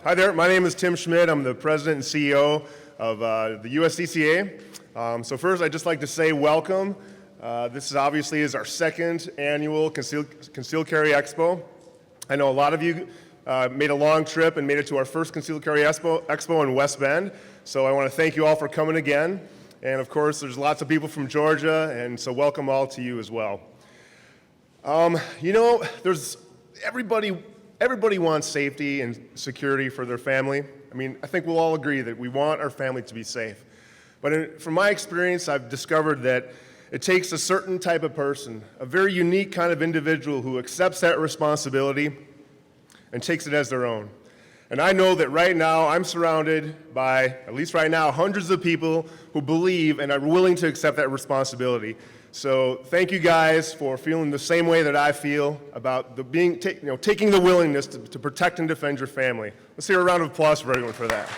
Hi there, my name is Tim Schmidt. I'm the president and CEO of the USCCA. So first, I'd just like to say welcome. This obviously is our second annual Concealed Carry Expo. I know a lot of you made a long trip and made it to our first Concealed Carry Expo in West Bend. So I want to thank you all for coming again. And of course, there's lots of people from Georgia, and so welcome all to you as well. There's everybody wants safety and security for their family. I mean, I think we'll all agree that we want our family to be safe. But from my experience, I've discovered that it takes a certain type of person, a very unique kind of individual who accepts that responsibility and takes it as their own. And I know that right now I'm surrounded by, at least right now, hundreds of people who believe and are willing to accept that responsibility. So thank you guys for feeling the same way that I feel about taking the willingness to protect and defend your family. Let's hear a round of applause for everyone for that.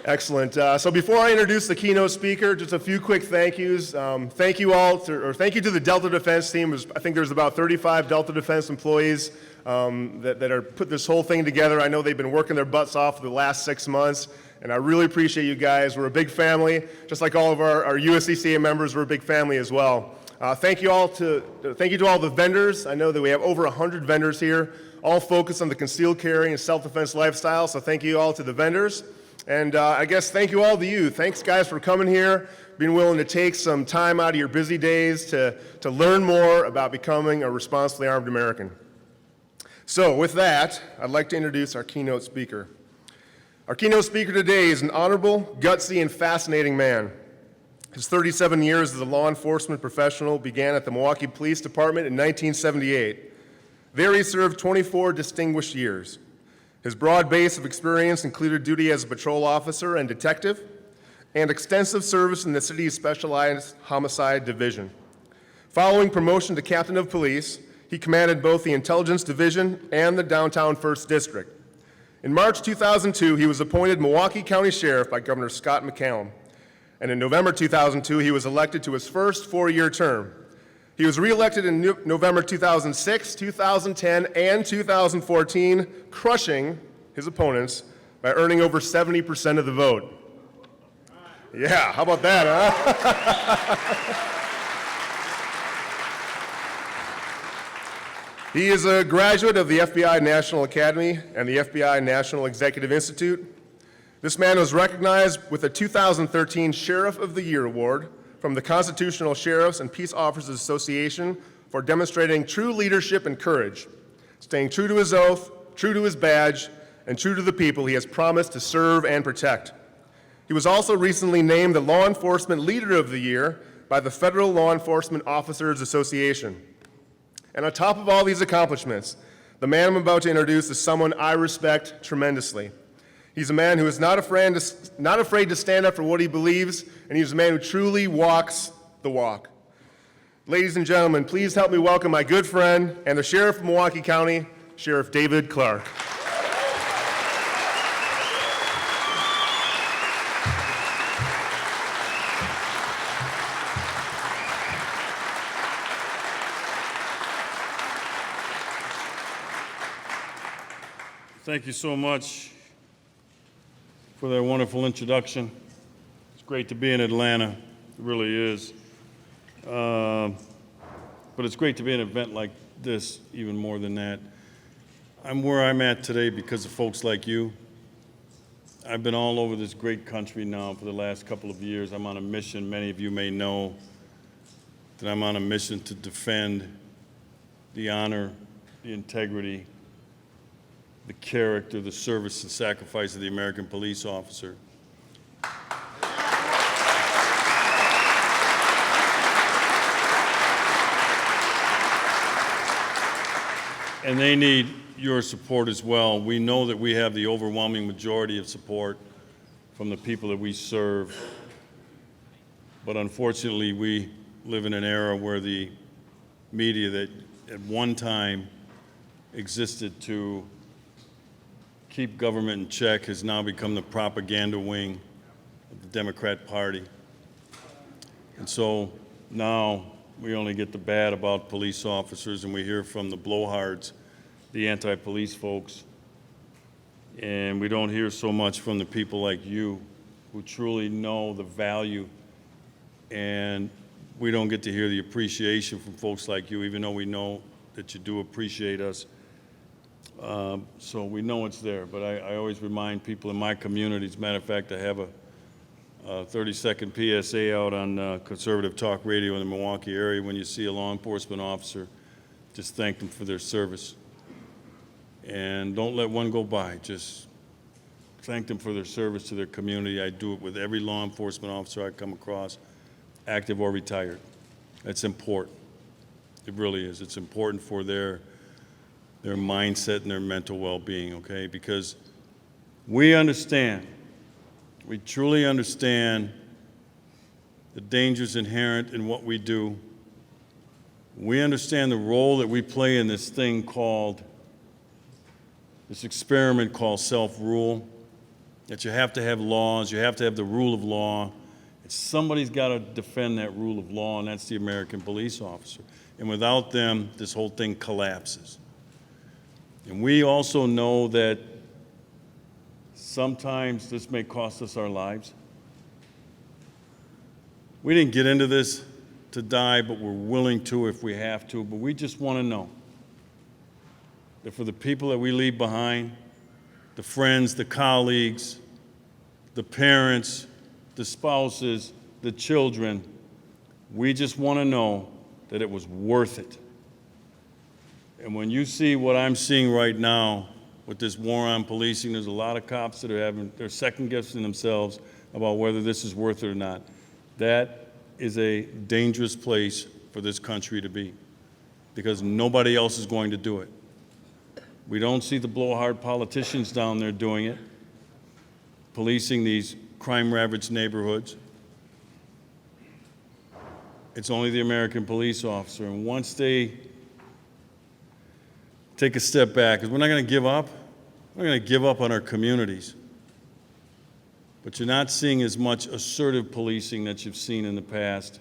Excellent. So before I introduce the keynote speaker, just a few quick thank yous. Thank you to the Delta Defense team. I think there's about 35 Delta Defense employees that are put this whole thing together. I know they've been working their butts off for the last 6 months, and I really appreciate you guys. We're a big family, just like all of our USCCA members. We're a big family as well. Thank you to all the vendors. I know that we have over 100 vendors here, all focused on the concealed carry and self-defense lifestyle. So thank you all to the vendors. And I guess thank you all to you. Thanks, guys, for coming here, being willing to take some time out of your busy days to learn more about becoming a responsibly armed American. So with that, I'd like to introduce our keynote speaker. Our keynote speaker today is an honorable, gutsy, and fascinating man. His 37 years as a law enforcement professional began at the Milwaukee Police Department in 1978. There he served 24 distinguished years. His broad base of experience included duty as a patrol officer and detective, and extensive service in the city's Specialized Homicide Division. Following promotion to captain of police, he commanded both the Intelligence Division and the Downtown 1st District. In March 2002, he was appointed Milwaukee County Sheriff by Governor Scott McCallum. And in November 2002, he was elected to his first 4-year term. He was reelected in November 2006, 2010, and 2014, crushing his opponents by earning over 70% of the vote. Yeah, how about that, huh? He is a graduate of the FBI National Academy and the FBI National Executive Institute. This man was recognized with the 2013 Sheriff of the Year Award from the Constitutional Sheriffs and Peace Officers Association for demonstrating true leadership and courage, staying true to his oath, true to his badge, and true to the people he has promised to serve and protect. He was also recently named the Law Enforcement Leader of the Year by the Federal Law Enforcement Officers Association. And on top of all these accomplishments, the man I'm about to introduce is someone I respect tremendously. He's a man who is not afraid to stand up for what he believes, and he's a man who truly walks the walk. Ladies and gentlemen, please help me welcome my good friend and the Sheriff of Milwaukee County, Sheriff David Clarke. Thank you so much for that wonderful introduction. It's great to be in Atlanta, it really is. But it's great to be at an event like this, even more than that. I'm where I'm at today because of folks like you. I've been all over this great country now for the last couple of years. I'm on a mission. Many of you may know that I'm on a mission to defend the honor, the integrity, the character, the service and sacrifice of the American police officer. And they need your support as well. We know that we have the overwhelming majority of support from the people that we serve. But unfortunately, we live in an era where the media that at one time existed to keep government in check has now become the propaganda wing of the Democrat Party. And so now We only get the bad about police officers, and we hear from the blowhards, the anti-police folks. And we don't hear so much from the people like you who truly know the value, and we don't get to hear the appreciation from folks like you, even though we know that you do appreciate us. So we know it's there, but I always remind people in my community, as a matter of fact, I have a 30-second PSA out on conservative talk radio in the Milwaukee area. When you see a law enforcement officer, just thank them for their service. And don't let one go by. Just thank them for their service to their community. I do it with every law enforcement officer I come across, active or retired. That's important. It really is. It's important for their mindset and their mental well-being, okay? Because we understand, we truly understand the dangers inherent in what we do. We understand the role that we play in this thing called, this experiment called self-rule, that you have to have laws, you have to have the rule of law. And somebody's got to defend that rule of law, and that's the American police officer. And without them, this whole thing collapses. And we also know that sometimes this may cost us our lives. We didn't get into this to die, but we're willing to if we have to. But we just want to know that for the people that we leave behind, the friends, the colleagues, the parents, the spouses, the children, we just want to know that it was worth it. And when you see what I'm seeing right now with this war on policing, there's a lot of cops that they're second guessing themselves about whether this is worth it or not. That is a dangerous place for this country to be, because nobody else is going to do it. We don't see the blowhard politicians down there doing it, policing these crime-ravaged neighborhoods. It's only the American police officer. And once they take a step back, because we're not going to give up. We're not going to give up on our communities. But you're not seeing as much assertive policing that you've seen in the past.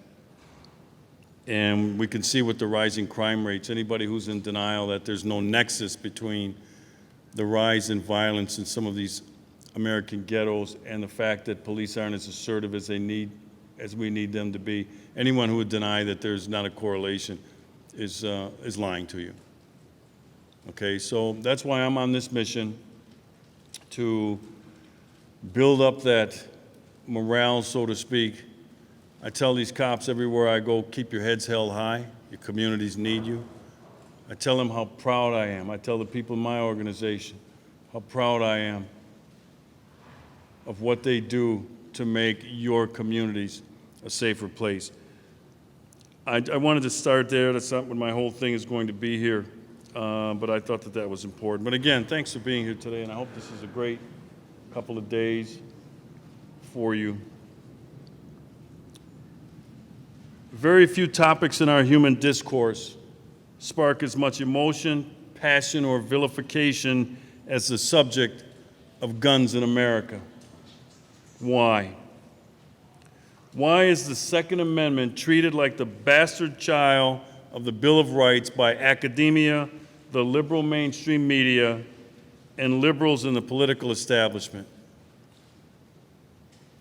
And we can see with the rising crime rates, anybody who's in denial that there's no nexus between the rise in violence in some of these American ghettos and the fact that police aren't as assertive as we need them to be. Anyone who would deny that there's not a correlation is lying to you. Okay, so that's why I'm on this mission, to build up that morale, so to speak. I tell these cops everywhere I go, keep your heads held high. Your communities need you. I tell them how proud I am. I tell the people in my organization how proud I am of what they do to make your communities a safer place. I wanted to start there. That's not what my whole thing is going to be here, but I thought that was important. But again, thanks for being here today, and I hope this is a great couple of days for you. Very few topics in our human discourse spark as much emotion, passion, or vilification as the subject of guns in America. Why? Why is the Second Amendment treated like the bastard child of the Bill of Rights by academia, the liberal mainstream media, and liberals in the political establishment?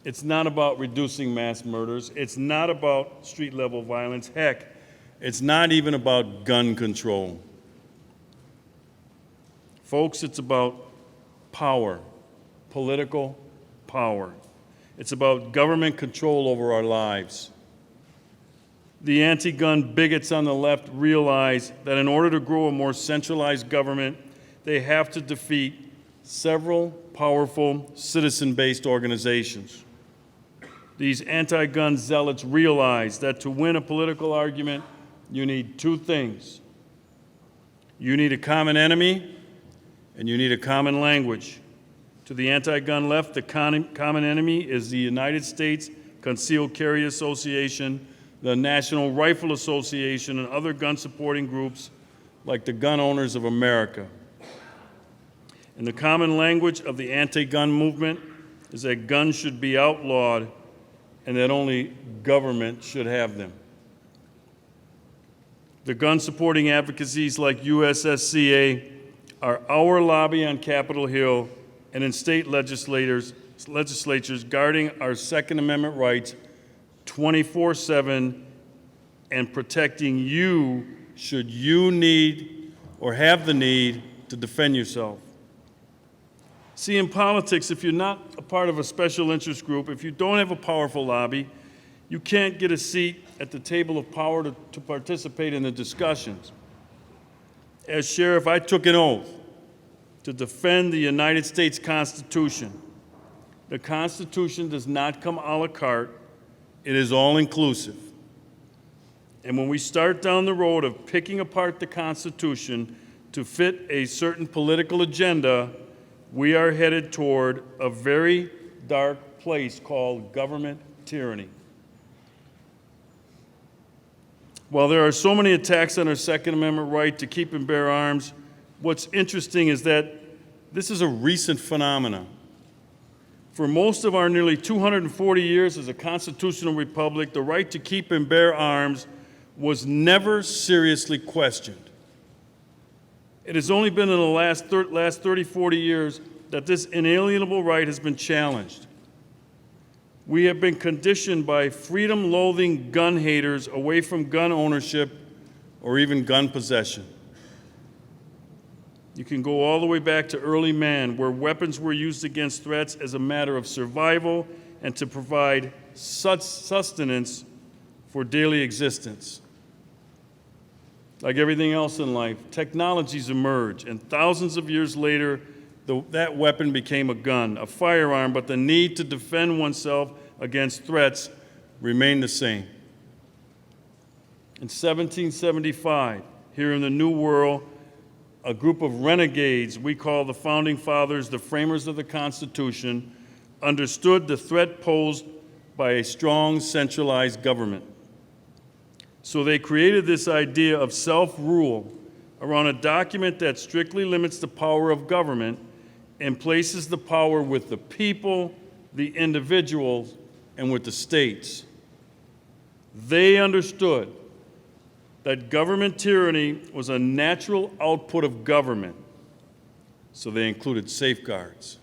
It's not about reducing mass murders. It's not about street-level violence. Heck, it's not even about gun control. Folks, it's about power, political power. It's about government control over our lives. The anti-gun bigots on the left realize that in order to grow a more centralized government, they have to defeat several powerful citizen-based organizations. These anti-gun zealots realize that to win a political argument, you need two things. You need a common enemy, and you need a common language. To the anti-gun left, the common enemy is the United States Concealed Carry Association, the National Rifle Association, and other gun-supporting groups like the Gun Owners of America. And the common language of the anti-gun movement is that guns should be outlawed and that only government should have them. The gun-supporting advocacies like USSCA are our lobby on Capitol Hill and in state legislatures guarding our Second Amendment rights 24/7 and protecting you should you need or have the need to defend yourself. See, in politics, if you're not a part of a special interest group, if you don't have a powerful lobby, you can't get a seat at the table of power to participate in the discussions. As sheriff, I took an oath to defend the United States Constitution. The Constitution does not come a la carte. It is all-inclusive. And when we start down the road of picking apart the Constitution to fit a certain political agenda, we are headed toward a very dark place called government tyranny. While there are so many attacks on our Second Amendment right to keep and bear arms, what's interesting is that this is a recent phenomenon. For most of our nearly 240 years as a constitutional republic, the right to keep and bear arms was never seriously questioned. It has only been in the last 30, 40 years that this inalienable right has been challenged. We have been conditioned by freedom-loathing gun haters away from gun ownership or even gun possession. You can go all the way back to early man, where weapons were used against threats as a matter of survival and to provide sustenance for daily existence. Like everything else in life, technologies emerge, and thousands of years later, that weapon became a gun, a firearm, but the need to defend oneself against threats remained the same. In 1775, here in the New World, a group of renegades we call the Founding Fathers, the framers of the Constitution, understood the threat posed by a strong centralized government. So they created this idea of self-rule around a document that strictly limits the power of government and places the power with the people, the individuals, and with the states. They understood that government tyranny was a natural output of government, so they included safeguards.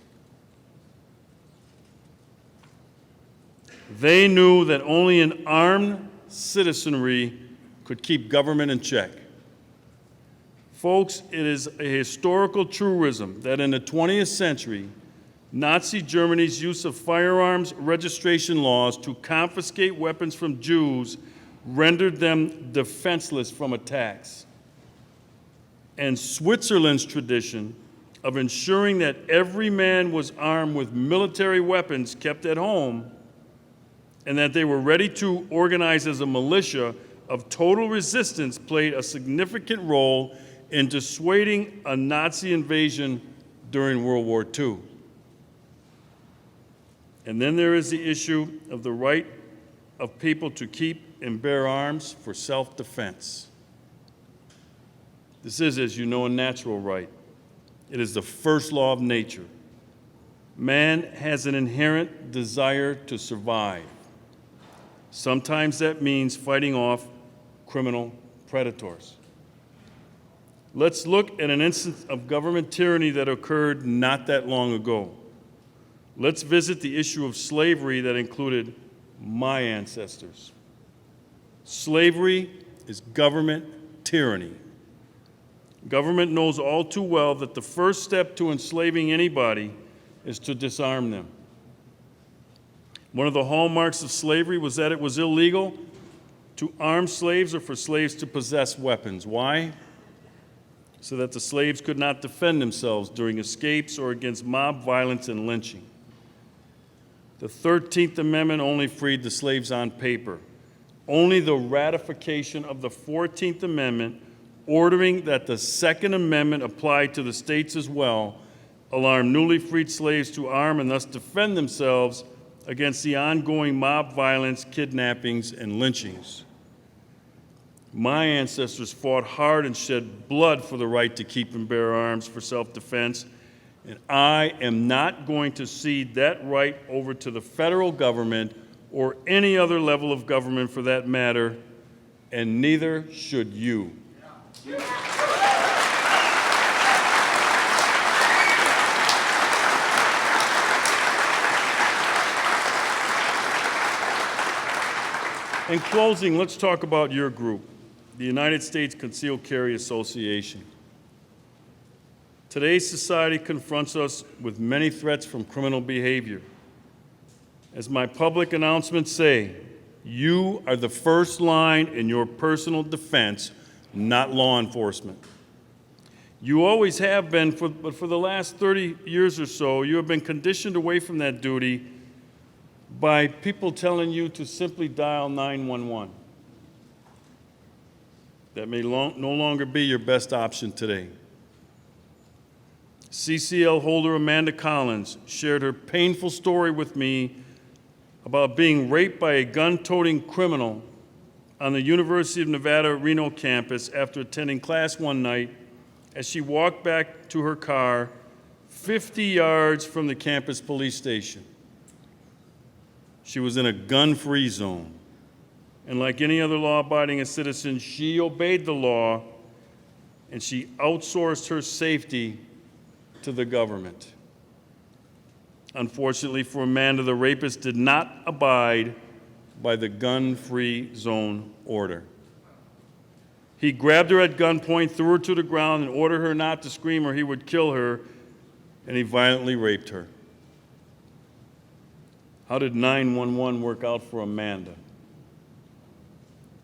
They knew that only an armed citizenry could keep government in check. Folks, it is a historical truism that in the 20th century, Nazi Germany's use of firearms registration laws to confiscate weapons from Jews rendered them defenseless from attacks. And Switzerland's tradition of ensuring that every man was armed with military weapons kept at home and that they were ready to organize as a militia of total resistance played a significant role in dissuading a Nazi invasion during World War II. And then there is the issue of the right of people to keep and bear arms for self-defense. This is, as you know, a natural right. It is the first law of nature. Man has an inherent desire to survive. Sometimes that means fighting off criminal predators. Let's look at an instance of government tyranny that occurred not that long ago. Let's visit the issue of slavery that included my ancestors. Slavery is government tyranny. Government knows all too well that the first step to enslaving anybody is to disarm them. One of the hallmarks of slavery was that it was illegal to arm slaves or for slaves to possess weapons. Why? So that the slaves could not defend themselves during escapes or against mob violence and lynching. The 13th Amendment only freed the slaves on paper. Only the ratification of the 14th Amendment, ordering that the Second Amendment applied to the states as well, allowed newly freed slaves to arm and thus defend themselves against the ongoing mob violence, kidnappings, and lynchings. My ancestors fought hard and shed blood for the right to keep and bear arms for self-defense, and I am not going to cede that right over to the federal government or any other level of government for that matter, and neither should you. In closing, let's talk about your group, the United States Concealed Carry Association. Today's society confronts us with many threats from criminal behavior. As my public announcements say, you are the first line in your personal defense, not law enforcement. You always have been, but for the last 30 years or so, you have been conditioned away from that duty by people telling you to simply dial 911. That may no longer be your best option today. CCL holder Amanda Collins shared her painful story with me about being raped by a gun-toting criminal on the University of Nevada, Reno campus after attending class one night as she walked back to her car 50 yards from the campus police station. She was in a gun-free zone, and like any other law-abiding citizen, she obeyed the law, and she outsourced her safety to the government. Unfortunately for Amanda, the rapist did not abide by the gun-free zone order. He grabbed her at gunpoint, threw her to the ground, and ordered her not to scream or he would kill her, and he violently raped her. How did 911 work out for Amanda?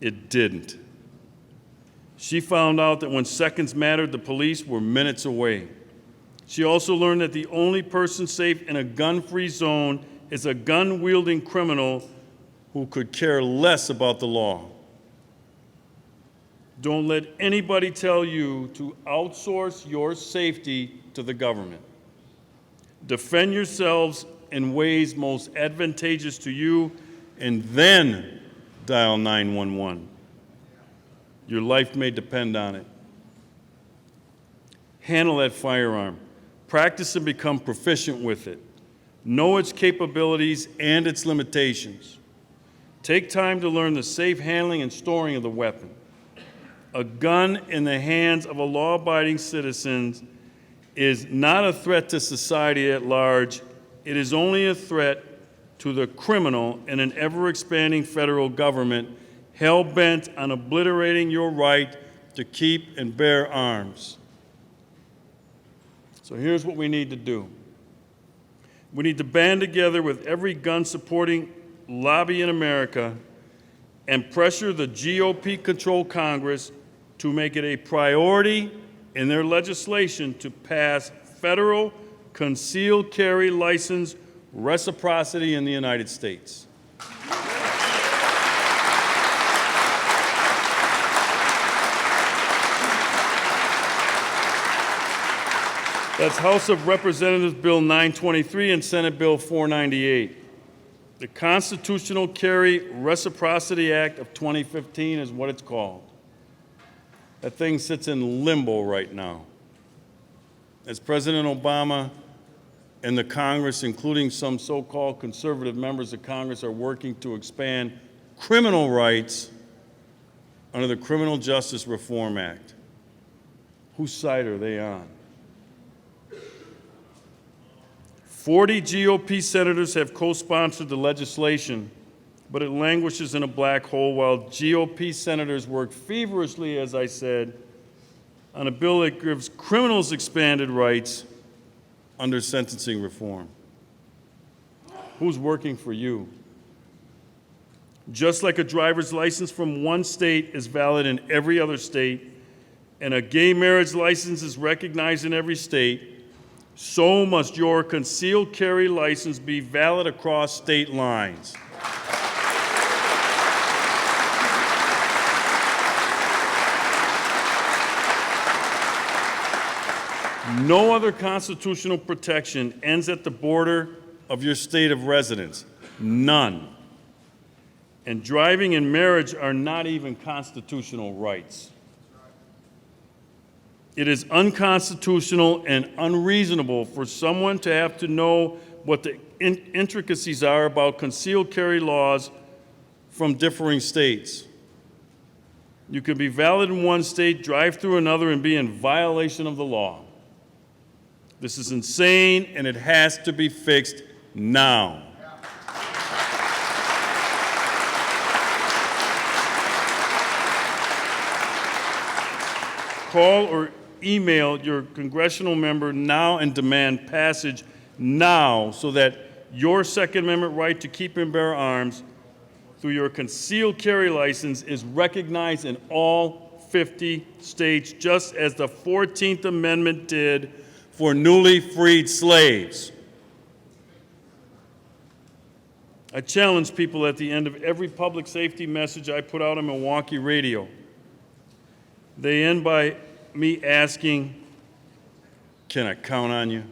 It didn't. She found out that when seconds mattered, the police were minutes away. She also learned that the only person safe in a gun-free zone is a gun-wielding criminal who could care less about the law. Don't let anybody tell you to outsource your safety to the government. Defend yourselves in ways most advantageous to you, and then dial 911. Your life may depend on it. Handle that firearm. Practice and become proficient with it. Know its capabilities and its limitations. Take time to learn the safe handling and storing of the weapon. A gun in the hands of a law-abiding citizen is not a threat to society at large. It is only a threat to the criminal in an ever-expanding federal government hell-bent on obliterating your right to keep and bear arms. So here's what we need to do. We need to band together with every gun-supporting lobby in America and pressure the GOP-controlled Congress to make it a priority in their legislation to pass federal concealed carry license reciprocity in the United States. That's House of Representatives Bill 923 and Senate Bill 498. The Constitutional Carry Reciprocity Act of 2015 is what it's called. That thing sits in limbo right now. As President Obama and the Congress, including some so-called conservative members of Congress, are working to expand criminal rights under the Criminal Justice Reform Act. Whose side are they on? 40 GOP senators have co-sponsored the legislation, but it languishes in a black hole while GOP senators work feverishly, as I said, on a bill that gives criminals expanded rights under sentencing reform. Who's working for you? Just like a driver's license from one state is valid in every other state, and a gay marriage license is recognized in every state, so must your concealed carry license be valid across state lines. No other constitutional protection ends at the border of your state of residence. None. And driving and marriage are not even constitutional rights. It is unconstitutional and unreasonable for someone to have to know what the intricacies are about concealed carry laws from differing states. You could be valid in one state, drive through another, and be in violation of the law. This is insane, and it has to be fixed now. Call or email your congressional member now and demand passage now so that your Second Amendment right to keep and bear arms through your concealed carry license is recognized in all 50 states, just as the 14th Amendment did for newly freed slaves. I challenge people at the end of every public safety message I put out on Milwaukee radio. They end by me asking, "Can I count on you?"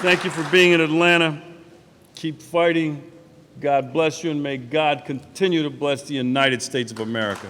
Thank you for being in Atlanta. Keep fighting. God bless you, and may God continue to bless the United States of America.